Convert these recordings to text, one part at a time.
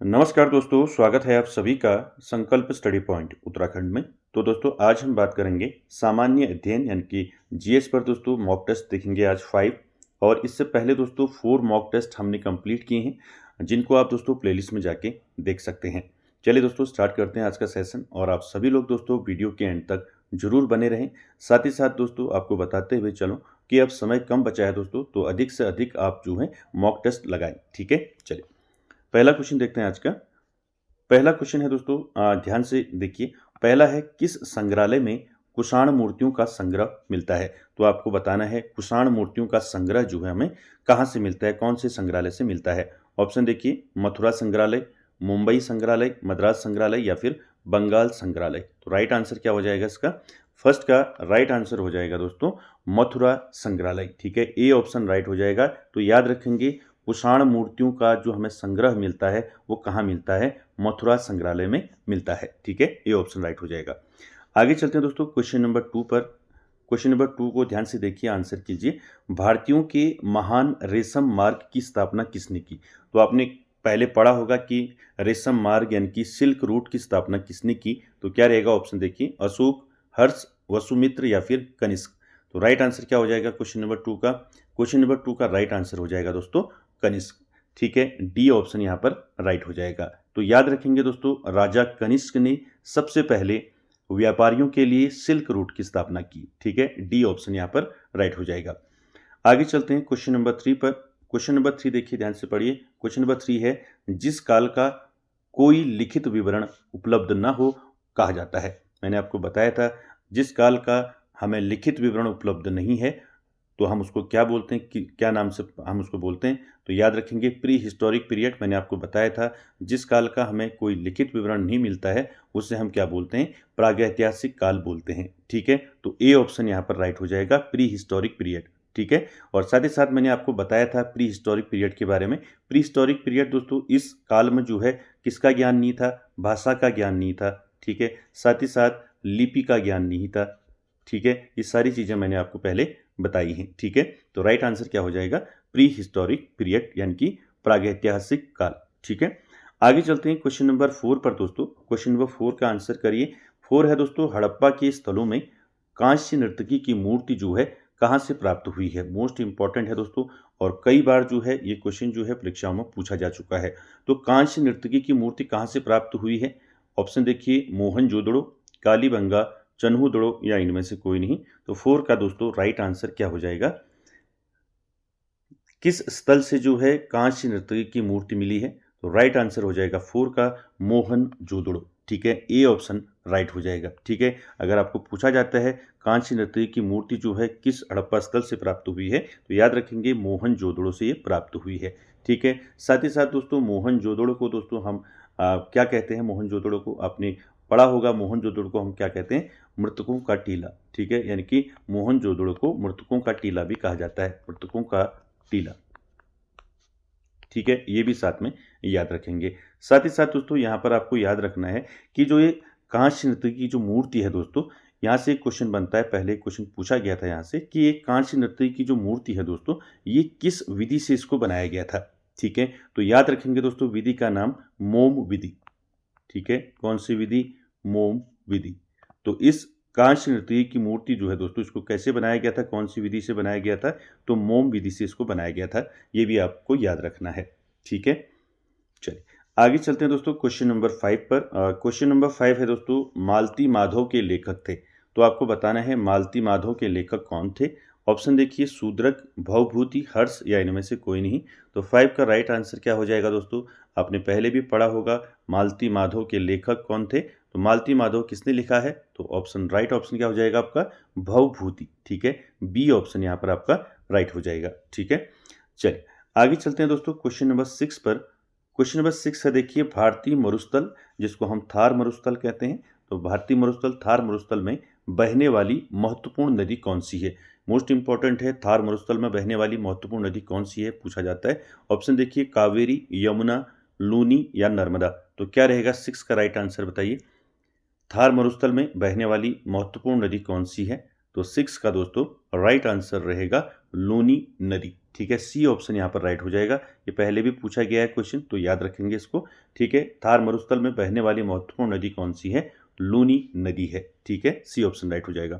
नमस्कार दोस्तों, स्वागत है आप सभी का संकल्प स्टडी पॉइंट उत्तराखंड में। तो दोस्तों आज हम बात करेंगे सामान्य अध्ययन यानी कि जीएस पर। दोस्तों मॉक टेस्ट देखेंगे आज 5 और इससे पहले दोस्तों 4 मॉक टेस्ट हमने कंप्लीट किए हैं जिनको आप दोस्तों प्लेलिस्ट में जाके देख सकते हैं। चलिए दोस्तों स्टार्ट करते हैं आज का सेशन और आप सभी लोग दोस्तों वीडियो के एंड तक जरूर बने रहें। साथ ही साथ दोस्तों आपको बताते हुए चलो कि अब समय कम बचा है दोस्तों, तो अधिक से अधिक आप जो है मॉक टेस्ट लगाएं। ठीक है, चलिए पहला क्वेश्चन देखते हैं आज का। पहला क्वेश्चन है दोस्तों, ध्यान से देखिए। पहला है, किस संग्रहालय में कुषाण मूर्तियों का संग्रह मिलता है? तो आपको बताना है कुषाण मूर्तियों का संग्रह जो है हमें कहाँ से मिलता है, कौन से संग्रहालय से मिलता है। ऑप्शन देखिए, मथुरा संग्रहालय, मुंबई संग्रहालय, मद्रास संग्रहालय या फिर बंगाल संग्रहालय। तो राइट आंसर क्या हो जाएगा इसका? फर्स्ट का राइट आंसर हो जाएगा दोस्तों मथुरा संग्रहालय। ठीक है, ए ऑप्शन राइट हो जाएगा। तो याद रखेंगे कुषाण मूर्तियों का जो हमें संग्रह मिलता है वो कहाँ मिलता है? मथुरा संग्रहालय में मिलता है। ठीक है, ये ऑप्शन राइट हो जाएगा। आगे चलते हैं दोस्तों क्वेश्चन नंबर 2 पर। क्वेश्चन नंबर 2 को ध्यान से देखिए, आंसर कीजिए। भारतीयों के महान रेशम मार्ग की स्थापना किसने की? तो आपने पहले पढ़ा होगा कि रेशम मार्ग यानी कि सिल्क रूट की स्थापना किसने की। तो क्या रहेगा? ऑप्शन देखिए, अशोक, हर्ष, वसुमित्र या फिर कनिष्क। तो राइट आंसर क्या हो जाएगा क्वेश्चन नंबर 2 का? क्वेश्चन नंबर 2 का राइट आंसर हो जाएगा दोस्तों कनिष्क। ठीक है, डी ऑप्शन यहाँ पर राइट हो जाएगा। तो याद रखेंगे दोस्तों, राजा कनिष्क ने सबसे पहले व्यापारियों के लिए सिल्क रूट की स्थापना की। ठीक है, डी ऑप्शन यहाँ पर राइट हो जाएगा। आगे चलते हैं क्वेश्चन नंबर 3 पर। क्वेश्चन नंबर 3 देखिए, ध्यान से पढ़िए। क्वेश्चन नंबर 3 है, जिस काल का कोई लिखित विवरण उपलब्ध न हो कहा जाता है। मैंने आपको बताया था जिस काल का हमें लिखित विवरण उपलब्ध नहीं है तो हम उसको क्या बोलते हैं, कि क्या नाम से हम उसको बोलते हैं? तो याद रखेंगे प्री हिस्टोरिक पीरियड। मैंने आपको बताया था जिस काल का हमें कोई लिखित विवरण नहीं मिलता है उसे हम क्या बोलते हैं? प्रागैतिहासिक काल बोलते हैं। ठीक है, तो ए ऑप्शन यहाँ पर राइट हो जाएगा, प्री हिस्टोरिक पीरियड। ठीक है, और साथ ही साथ मैंने आपको बताया था प्री हिस्टोरिक पीरियड के बारे में। प्री हिस्टोरिक पीरियड दोस्तों इस काल में जो है किसका ज्ञान नहीं था? भाषा का ज्ञान नहीं था। ठीक है, साथ ही साथ लिपि का ज्ञान नहीं था। ठीक है, ये सारी चीज़ें मैंने आपको पहले बताई हैं। ठीक है, तो राइट आंसर क्या हो जाएगा? प्री हिस्टोरिक पीरियड यानी कि प्रागैतिहासिक काल। ठीक है, आगे चलते हैं क्वेश्चन नंबर 4 पर दोस्तों। क्वेश्चन नंबर 4 का आंसर करिए। 4 है दोस्तों, हड़प्पा के स्थलों में कांस्य नर्तकी की मूर्ति जो है कहाँ से प्राप्त हुई है? मोस्ट इंपॉर्टेंट है दोस्तों, और कई बार जो है ये क्वेश्चन जो है परीक्षाओं में पूछा जा चुका है। तो कांस्य नर्तकी की मूर्ति कहाँ से प्राप्त हुई है? ऑप्शन देखिए, मोहनजोदड़ो, कालीबंगा, चन्हूदड़ो या इनमें से कोई नहीं। तो 4 का दोस्तों राइट आंसर क्या हो जाएगा? किस स्थल से जो है कांस्य नर्तकी की मूर्ति मिली है? तो राइट आंसर हो जाएगा 4 का मोहनजोदड़ो। ठीक है, ए ऑप्शन राइट हो जाएगा। ठीक है, अगर आपको पूछा जाता है कांस्य नर्तकी की मूर्ति जो है किस हड़प्पा स्थल से प्राप्त हुई है, तो याद रखेंगे मोहनजोदड़ो से ये प्राप्त हुई है। ठीक है, साथ ही साथ दोस्तों मोहनजोदड़ो को दोस्तों हम क्या कहते हैं? मोहनजोदड़ो को आपने पढ़ा होगा, मोहनजोदड़ो को हम क्या कहते हैं? मृतकों का टीला। ठीक है, यानी कि मोहनजोदड़ो को मृतकों का टीला भी कहा जाता है, मृतकों का टीला। ठीक है, ये भी साथ में याद रखेंगे। साथ ही साथ दोस्तों यहाँ पर आपको याद रखना है कि जो ये कांस्य नृत्य की जो मूर्ति है दोस्तों, यहाँ से एक क्वेश्चन बनता है। पहले क्वेश्चन पूछा गया था यहाँ से कि ये कांस्य नृत्य की जो मूर्ति है दोस्तों, ये किस विधि से इसको बनाया गया था? ठीक है, तो याद रखेंगे दोस्तों विधि का नाम मोम विधि। ठीक है, कौन सी विधि? मोम विधि। तो इस कांस्य नृत्य की मूर्ति जो है दोस्तों, इसको कैसे बनाया गया था, कौन सी विधि से बनाया गया था? तो मोम विधि से इसको बनाया गया था। ये भी आपको याद रखना है। ठीक है, चलिए आगे चलते हैं दोस्तों क्वेश्चन नंबर 5 पर। क्वेश्चन नंबर 5 है दोस्तों, मालती माधव के लेखक थे। तो आपको बताना है मालती माधव के लेखक कौन थे। ऑप्शन देखिए, शूद्रक, भवभूति, हर्ष या इनमें से कोई नहीं। तो 5 का राइट आंसर क्या हो जाएगा दोस्तों? आपने पहले भी पढ़ा होगा मालती माधव के लेखक कौन थे। तो मालती माधव किसने लिखा है? तो ऑप्शन राइट ऑप्शन क्या हो जाएगा आपका? भवभूति। ठीक है, बी ऑप्शन यहाँ पर आपका राइट हो जाएगा। ठीक है, चलिए आगे चलते हैं दोस्तों क्वेश्चन नंबर 6 पर। क्वेश्चन नंबर 6 है देखिए, भारतीय मरुस्थल जिसको हम थार मरुस्थल कहते हैं, तो भारतीय मरुस्थल थार मरुस्थल में बहने वाली महत्वपूर्ण नदी कौन सी है? मोस्ट इंपॉर्टेंट है, थार मरुस्थल में बहने वाली महत्वपूर्ण नदी कौन सी है पूछा जाता है। ऑप्शन देखिए, कावेरी, यमुना, लूनी या नर्मदा। तो क्या रहेगा 6 का राइट आंसर बताइए? थार मरुस्थल में बहने वाली महत्वपूर्ण नदी कौन सी है? तो 6 का दोस्तों राइट आंसर रहेगा लूनी नदी। ठीक है, सी ऑप्शन यहाँ पर राइट हो जाएगा। ये पहले भी पूछा गया है क्वेश्चन, तो याद रखेंगे इसको। ठीक है, थार मरुस्थल में बहने वाली महत्वपूर्ण नदी कौन सी है? लूनी नदी है। ठीक है, सी ऑप्शन राइट हो जाएगा।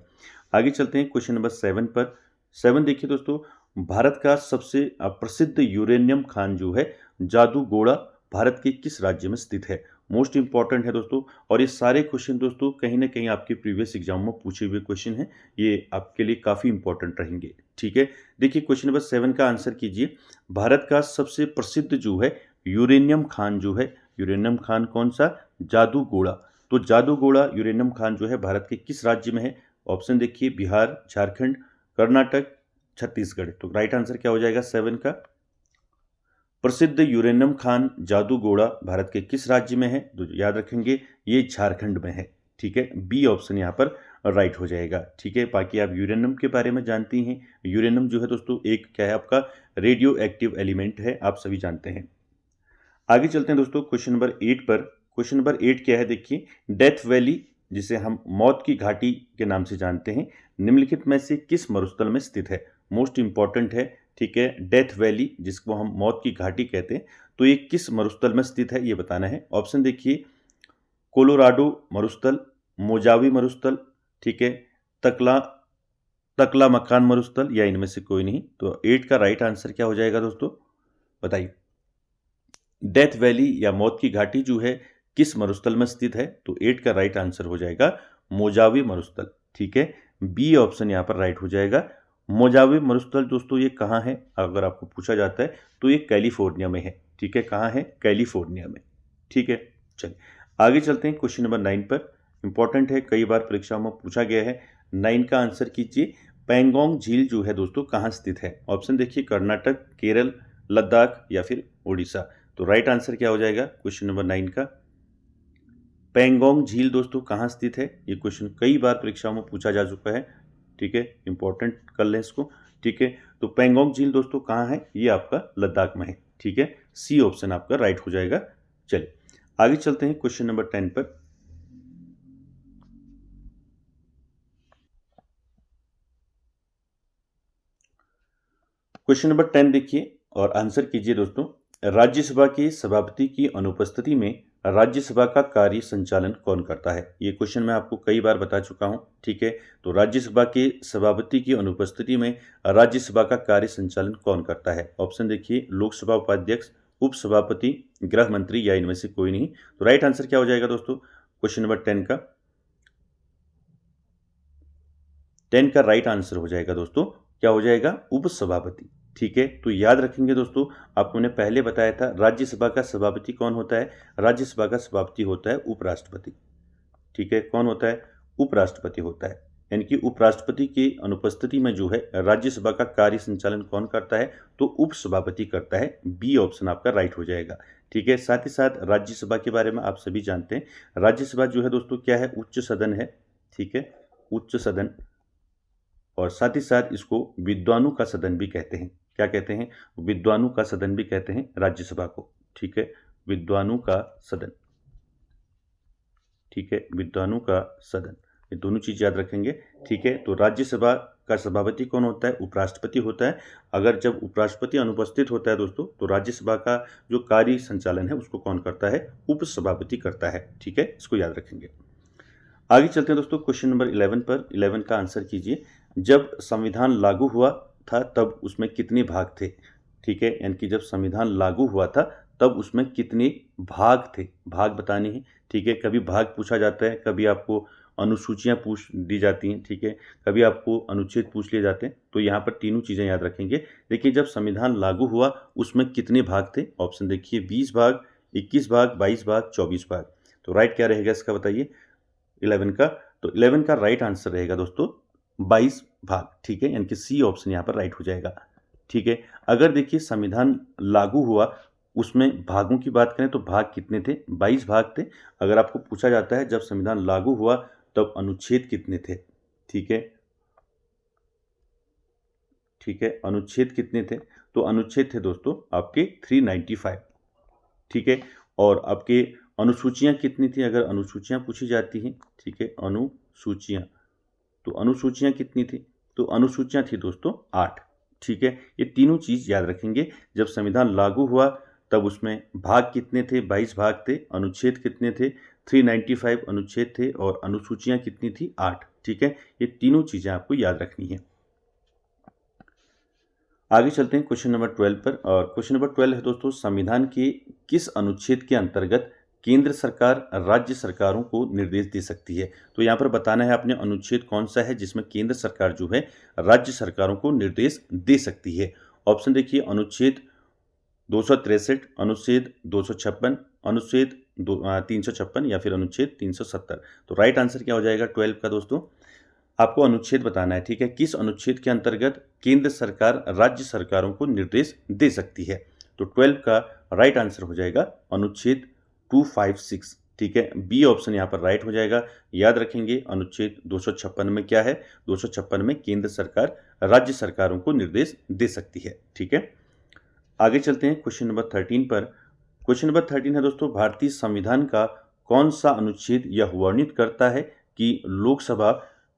आगे चलते हैं क्वेश्चन नंबर 7 पर। 7 देखिए दोस्तों, भारत का सबसे प्रसिद्ध यूरेनियम खान जो है जादूगोड़ा, भारत के किस राज्य में स्थित है? मोस्ट इंपॉर्टेंट है दोस्तों, और ये सारे क्वेश्चन दोस्तों कहीं ना कहीं आपके प्रीवियस एग्जाम में पूछे हुए क्वेश्चन हैं, ये आपके लिए काफ़ी इंपॉर्टेंट रहेंगे। ठीक है, देखिए क्वेश्चन नंबर 7 का आंसर कीजिए। भारत का सबसे प्रसिद्ध जो है यूरेनियम खान जो है, यूरेनियम खान कौन सा? जादूगोड़ा। तो जादूगोड़ा यूरेनियम खान जो है भारत के किस राज्य में है? ऑप्शन देखिए, बिहार, झारखंड, कर्नाटक, छत्तीसगढ़। तो राइट आंसर क्या हो जाएगा 7 का? प्रसिद्ध यूरेनियम खान जादूगोड़ा भारत के किस राज्य में है? तो याद रखेंगे ये झारखंड में है। ठीक है, बी ऑप्शन यहाँ पर राइट हो जाएगा। ठीक है, बाकी आप यूरेनियम के बारे में जानती हैं। यूरेनियम जो है दोस्तों एक क्या है आपका? रेडियो एक्टिव एलिमेंट है, आप सभी जानते हैं। आगे चलते हैं दोस्तों क्वेश्चन नंबर 8 पर। क्वेश्चन नंबर 8 क्या है देखिए, डेथ वैली जिसे हम मौत की घाटी के नाम से जानते हैं, निम्नलिखित में से किस मरुस्थल में स्थित है? मोस्ट इंपॉर्टेंट है। ठीक है, डेथ वैली जिसको हम मौत की घाटी कहते हैं, तो ये किस मरुस्थल में स्थित है ये बताना है। ऑप्शन देखिए, कोलोराडो मरुस्थल, मोजावी मरुस्थल, ठीक है, तकला तकला मकान मरुस्थल, या इनमें से कोई नहीं। तो 8 का राइट आंसर क्या हो जाएगा दोस्तों, बताइए। डेथ वैली या मौत की घाटी जो है किस मरुस्थल में स्थित है? तो 8 का राइट आंसर हो जाएगा मोजावी मरुस्थल। ठीक है, बी ऑप्शन यहाँ पर राइट हो जाएगा। मोजावी मरुस्थल दोस्तों ये कहाँ है अगर आपको पूछा जाता है तो ये कैलिफोर्निया में है। ठीक है, कहाँ है? कैलिफोर्निया में। ठीक है, चलिए आगे चलते हैं क्वेश्चन नंबर 9 पर। इंपॉर्टेंट है, कई बार परीक्षाओं में पूछा गया है। 9 का आंसर कीजिए। पैंगोंग झील जो है दोस्तों कहाँ स्थित है? ऑप्शन देखिए, कर्नाटक, केरल, लद्दाख या फिर उड़ीसा। तो राइट आंसर क्या हो जाएगा क्वेश्चन नंबर 9 का? पैंगोंग झील दोस्तों कहाँ स्थित है? ये क्वेश्चन कई बार परीक्षाओं में पूछा जा चुका है। ठीक है, इंपॉर्टेंट कर लें इसको। ठीक है, तो पैंगोंग झील दोस्तों कहाँ है? ये आपका लद्दाख में है। ठीक है, सी ऑप्शन आपका राइट हो जाएगा। चलिए आगे चलते हैं क्वेश्चन नंबर 10 पर। क्वेश्चन नंबर 10 देखिए और आंसर कीजिए दोस्तों। राज्यसभा के सभापति की अनुपस्थिति में राज्यसभा का कार्य संचालन कौन करता है? ये क्वेश्चन मैं आपको कई बार बता चुका हूं। ठीक है, तो राज्यसभा के सभापति की अनुपस्थिति में राज्यसभा का कार्य संचालन कौन करता है? ऑप्शन देखिए, लोकसभा उपाध्यक्ष, उपसभापति, गृह मंत्री, या इनमें से कोई नहीं। तो राइट आंसर क्या हो जाएगा दोस्तों क्वेश्चन नंबर 10 का? 10 का राइट आंसर हो जाएगा दोस्तों, क्या हो जाएगा? उपसभापति। ठीक है, तो याद रखेंगे दोस्तों, आपको मैंने पहले बताया था राज्यसभा का सभापति कौन होता है? राज्यसभा का सभापति होता है उपराष्ट्रपति। ठीक है, कौन होता है? उपराष्ट्रपति होता है। यानी कि उपराष्ट्रपति की अनुपस्थिति में जो है राज्यसभा का कार्य संचालन कौन करता है? तो उपसभापति करता है। बी ऑप्शन आपका राइट हो जाएगा। ठीक है, साथ ही साथ राज्यसभा के बारे में आप सभी जानते हैं। राज्यसभा जो है दोस्तों क्या है? उच्च सदन है। ठीक है, उच्च सदन, और साथ ही साथ इसको विद्वानों का सदन भी कहते हैं। क्या कहते हैं? विद्वानों का सदन भी कहते हैं राज्यसभा को। ठीक है, विद्वानों का सदन। ठीक है, विद्वानों का सदन, ये दोनों चीज याद रखेंगे। ठीक है, तो राज्यसभा का सभापति कौन होता है? उपराष्ट्रपति होता है। अगर जब उपराष्ट्रपति अनुपस्थित होता है दोस्तों, तो राज्यसभा का जो कार्य संचालन है उसको कौन करता है? उपसभापति करता है। ठीक है, इसको याद रखेंगे। आगे चलते हैं दोस्तों क्वेश्चन नंबर 11 पर। 11 का आंसर कीजिए। जब संविधान लागू हुआ था तब उसमें कितने भाग थे? ठीक है, यानी कि जब संविधान लागू हुआ था तब उसमें कितने भाग थे? भाग बताने हैं। ठीक है, कभी भाग पूछा जाता है, कभी आपको अनुसूचियां पूछ दी जाती हैं। ठीक है, कभी आपको अनुच्छेद पूछ लिए जाते हैं। तो यहाँ पर तीनों चीज़ें याद रखेंगे। देखिए, जब संविधान लागू हुआ उसमें कितने भाग थे? ऑप्शन देखिए, 20 भाग, 21 भाग, 22 भाग, 24 भाग। तो राइट क्या रहेगा इसका बताइए 11 का? तो 11 का राइट आंसर रहेगा दोस्तों 22 भाग। ठीक है, यानी कि सी ऑप्शन यहाँ पर राइट हो जाएगा। ठीक है, अगर देखिए संविधान लागू हुआ उसमें भागों की बात करें तो भाग कितने थे? 22 भाग थे। अगर आपको पूछा जाता है जब संविधान लागू हुआ तब अनुच्छेद कितने थे? ठीक है, ठीक है, अनुच्छेद कितने थे? तो अनुच्छेद थे दोस्तों आपके 395। ठीक है, और आपके अनुसूचियां कितनी थी अगर अनुसूचियां पूछी जाती हैं? ठीक है, अनुसूचियां, तो अनुसूचियां कितनी थी? तो अनुसूचियां थी दोस्तों 8। ठीक है, ये तीनों चीज़ याद रखेंगे। जब संविधान लागू हुआ तब उसमें भाग कितने थे, 22 भाग थे, अनुच्छेद कितने थे, 395 अनुच्छेद थे और अनुसूचियां कितनी थी, 8। ठीक है, ये तीनों चीज़ें आपको याद रखनी है। आगे चलते हैं क्वेश्चन नंबर 12 पर, और क्वेश्चन नंबर 12 है दोस्तों, संविधान के किस अनुच्छेद के अंतर्गत केंद्र सरकार राज्य सरकारों को निर्देश दे सकती है। तो यहाँ पर बताना है आपने अनुच्छेद कौन सा है जिसमें केंद्र सरकार जो है राज्य सरकारों को निर्देश दे सकती है। ऑप्शन देखिए, अनुच्छेद 263, अनुच्छेद 256, अनुच्छेद 356 या फिर अनुच्छेद 370। तो राइट आंसर क्या हो जाएगा 12 का दोस्तों, आपको अनुच्छेद बताना है। ठीक है, किस अनुच्छेद के अंतर्गत केंद्र सरकार राज्य सरकारों को निर्देश दे सकती है। तो 12 का राइट आंसर हो जाएगा अनुच्छेद 256। ठीक है, बी ऑप्शन यहाँ पर राइट हो जाएगा। याद रखेंगे अनुच्छेद 256 में क्या है, 256 में केंद्र सरकार राज्य सरकारों को निर्देश दे सकती है। ठीक है, आगे चलते हैं क्वेश्चन नंबर 13 पर। क्वेश्चन नंबर 13 है दोस्तों, भारतीय संविधान का कौन सा अनुच्छेद यह वर्णित करता है कि लोकसभा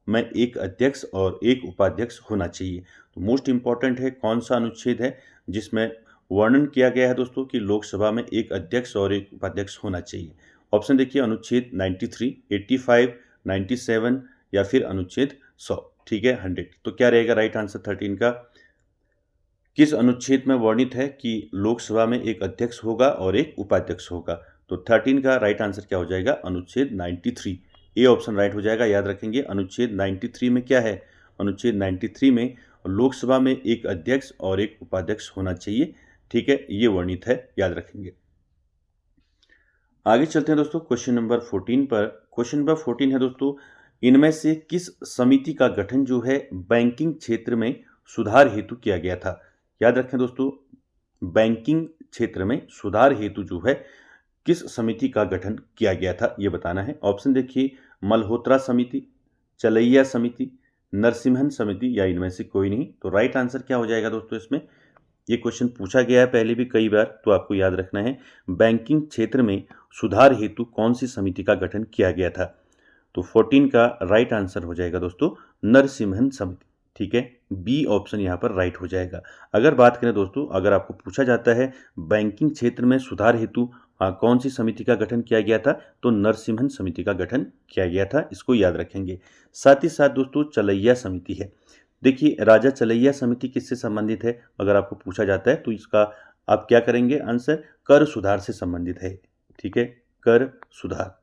में एक अध्यक्ष और एक उपाध्यक्ष होना चाहिए। तो मोस्ट इंपॉर्टेंट है, कौन सा अनुच्छेद है जिसमें वर्णन किया गया है दोस्तों कि लोकसभा में एक अध्यक्ष और एक उपाध्यक्ष होना चाहिए। ऑप्शन देखिए, अनुच्छेद 93, 85, 97 या फिर अनुच्छेद 100। ठीक है, 100। तो क्या रहेगा राइट आंसर 13 का, किस अनुच्छेद में वर्णित है कि लोकसभा में एक अध्यक्ष होगा और एक उपाध्यक्ष होगा। तो 13 का राइट आंसर क्या हो जाएगा, अनुच्छेद 93। ए ऑप्शन राइट हो जाएगा। याद रखेंगे अनुच्छेद 93 में क्या है, अनुच्छेद 93 में लोकसभा में एक अध्यक्ष और एक उपाध्यक्ष होना चाहिए। ठीक है, ये वर्णित है, याद रखेंगे। आगे चलते हैं दोस्तों क्वेश्चन नंबर 14 पर। क्वेश्चन नंबर 14 है दोस्तों, इनमें से किस समिति का गठन जो है बैंकिंग क्षेत्र में सुधार हेतु किया गया था। याद रखें दोस्तों, बैंकिंग क्षेत्र में सुधार हेतु जो है किस समिति का गठन किया गया था, ये बताना है। ऑप्शन देखिए, मल्होत्रा समिति, चलैया समिति, नरसिम्हन समिति या इनमें से कोई नहीं। तो राइट आंसर क्या हो जाएगा दोस्तों, इसमें ये क्वेश्चन पूछा गया है पहले भी कई बार, तो आपको याद रखना है बैंकिंग क्षेत्र में सुधार हेतु कौन सी समिति का गठन किया गया था। तो 14 का राइट आंसर हो जाएगा दोस्तों नरसिम्हन समिति। ठीक है, बी ऑप्शन यहाँ पर राइट हो जाएगा। अगर बात करें दोस्तों, अगर आपको पूछा जाता है बैंकिंग क्षेत्र में सुधार हेतु कौन सी समिति का गठन किया गया था, तो नरसिम्हन समिति का गठन किया गया था, इसको याद रखेंगे। साथ ही साथ दोस्तों चलैया समिति है। देखिए, राजा चलैया समिति किससे संबंधित है, अगर आपको पूछा जाता है तो इसका आप क्या करेंगे आंसर, कर सुधार से संबंधित है। ठीक है, कर सुधार।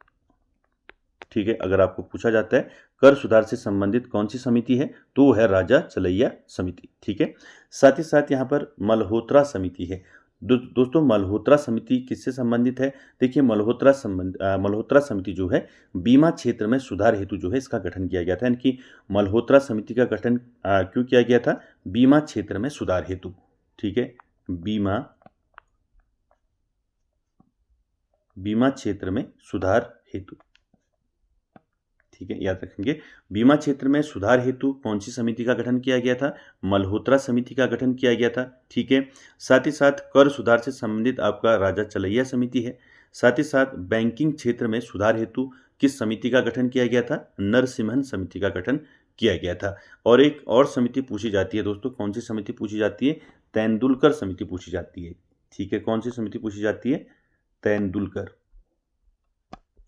ठीक है, अगर आपको पूछा जाता है कर सुधार से संबंधित कौन सी समिति है, तो वो है राजा चलैया समिति। ठीक है, साथ ही साथ यहाँ पर मल्होत्रा समिति है। दोस्तों मल्होत्रा समिति किससे संबंधित है, देखिए मल्होत्रा समिति जो है बीमा क्षेत्र में सुधार हेतु जो है इसका गठन किया गया था। यानी कि मल्होत्रा समिति का गठन क्यों किया गया था, बीमा क्षेत्र में सुधार हेतु। ठीक है, बीमा क्षेत्र में सुधार हेतु। ठीक है, याद रखेंगे बीमा क्षेत्र में सुधार हेतु कौन सी समिति का गठन किया गया था, मल्होत्रा समिति का गठन किया गया था। ठीक है, साथ ही साथ कर सुधार से संबंधित आपका राजा चलैया समिति है। साथ ही साथ बैंकिंग क्षेत्र में सुधार हेतु किस समिति का गठन किया गया था, नरसिम्हन समिति का गठन किया गया था। और एक और समिति पूछी जाती है दोस्तों, कौन सी समिति पूछी जाती है, तेंदुलकर समिति पूछी जाती है। ठीक है, कौन सी समिति पूछी जाती है, तेंदुलकर।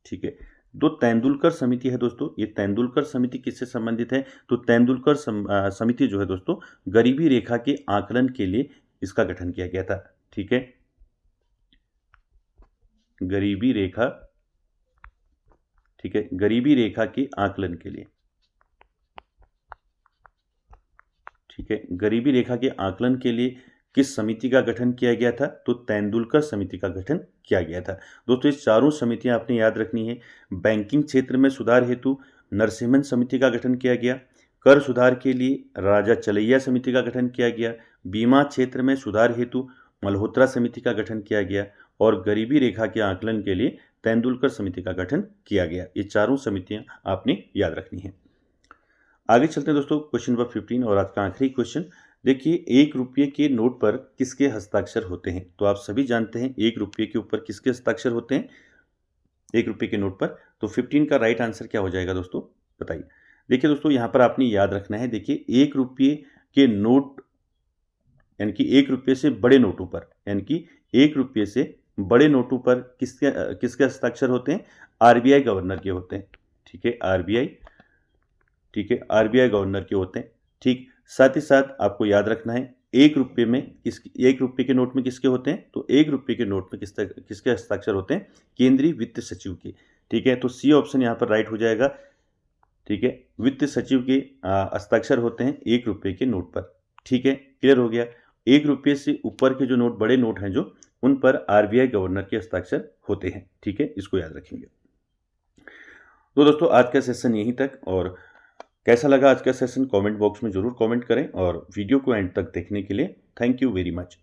ठीक है, दो तेंदुलकर समिति है दोस्तों, ये तेंदुलकर समिति किससे संबंधित है, तो तेंदुलकर समिति जो है दोस्तों गरीबी रेखा के आकलन के लिए इसका गठन किया गया था। ठीक है, गरीबी रेखा, ठीक है, गरीबी रेखा के आकलन के लिए। ठीक है, गरीबी रेखा के आकलन के लिए किस समिति का गठन किया गया था, तो तेंदुलकर समिति का गठन किया गया था। दोस्तों इस चारों समितियां आपने याद रखनी है। बैंकिंग क्षेत्र में सुधार हेतु नरसिम्हन समिति का गठन किया गया, कर सुधार के लिए राजा चलैया समिति का गठन किया गया, बीमा क्षेत्र में सुधार हेतु मल्होत्रा समिति का गठन किया गया और गरीबी रेखा के आकलन के लिए तेंदुलकर समिति का गठन किया गया। ये चारों समितियां आपने याद रखनी है। आगे चलते हैं दोस्तों क्वेश्चन नंबर 15 और आज का आखिरी क्वेश्चन। देखिए, 1 रुपये के नोट पर किसके हस्ताक्षर होते हैं, तो आप सभी जानते हैं 1 रुपये के ऊपर किसके हस्ताक्षर होते हैं, 1 रुपये के नोट पर। तो 15 का राइट आंसर क्या हो जाएगा दोस्तों, बताइए। देखिए दोस्तों, यहाँ पर आपने याद रखना है, देखिए 1 रुपये के नोट यानी कि 1 रुपये से बड़े नोटों पर, यानी कि 1 रुपये से बड़े नोटों पर किसके हस्ताक्षर होते हैं? आरबीआई गवर्नर के होते हैं। ठीक है, आरबीआई, ठीक है, आरबीआई गवर्नर के होते हैं। ठीक, साथ ही साथ आपको याद रखना है 1 रुपये में 1 रुपये के नोट में किसके होते हैं? तो 1 रुपये के नोट में किसके हस्ताक्षर होते हैं? केंद्रीय वित्त सचिव के। ठीक है, तो सी ऑप्शन यहाँ पर राइट हो जाएगा। ठीक है, वित्त सचिव के हस्ताक्षर होते हैं 1 रुपये के नोट पर। ठीक है, क्लियर हो गया। 1 रुपये से ऊपर के जो नोट, बड़े नोट हैं जो, उन पर आरबीआई गवर्नर के हस्ताक्षर होते हैं। ठीक है, इसको याद रखेंगे। तो दोस्तों आज का सेशन यहीं तक, और कैसा लगा आज का सेशन कमेंट बॉक्स में जरूर कमेंट करें, और वीडियो को एंड तक देखने के लिए थैंक यू वेरी मच।